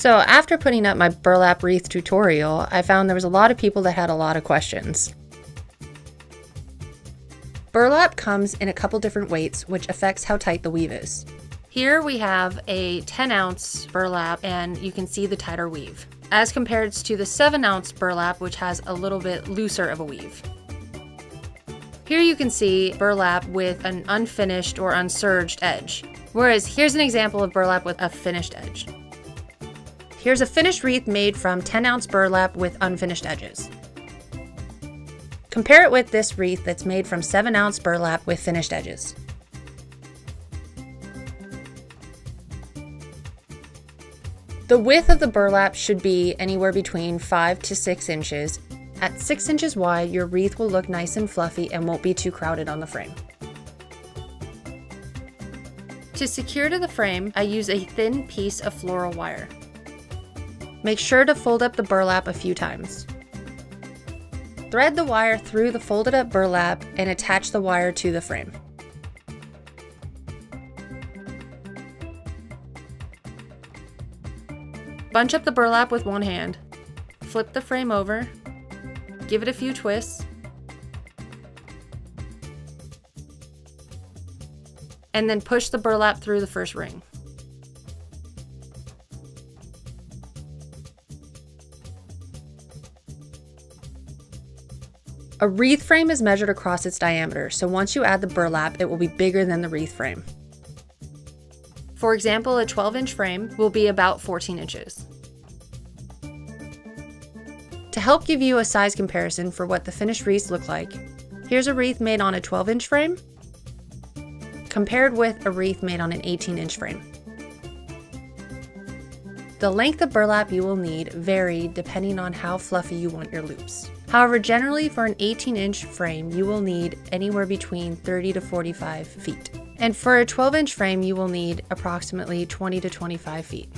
So after putting up my burlap wreath tutorial, I found there was a lot of people that had a lot of questions. Burlap comes in a couple different weights, which affects how tight the weave is. Here we have a 10-ounce burlap, and you can see the tighter weave, as compared to the 7-ounce burlap, which has a little bit looser of a weave. Here you can see burlap with an unfinished or unserged edge, whereas here's an example of burlap with a finished edge. Here's a finished wreath made from 10-ounce burlap with unfinished edges. Compare it with this wreath that's made from 7-ounce burlap with finished edges. The width of the burlap should be anywhere between 5 to 6 inches. At 6 inches wide, your wreath will look nice and fluffy and won't be too crowded on the frame. To secure to the frame, I use a thin piece of floral wire. Make sure to fold up the burlap a few times. Thread the wire through the folded up burlap and attach the wire to the frame. Bunch up the burlap with one hand. Flip the frame over. Give it a few twists. And then push the burlap through the first ring. A wreath frame is measured across its diameter, so once you add the burlap, it will be bigger than the wreath frame. For example, a 12-inch frame will be about 14 inches. To help give you a size comparison for what the finished wreaths look like, here's a wreath made on a 12-inch frame compared with a wreath made on an 18-inch frame. The length of burlap you will need vary depending on how fluffy you want your loops. However, generally for an 18-inch frame, you will need anywhere between 30 to 45 feet. And for a 12-inch frame, you will need approximately 20 to 25 feet.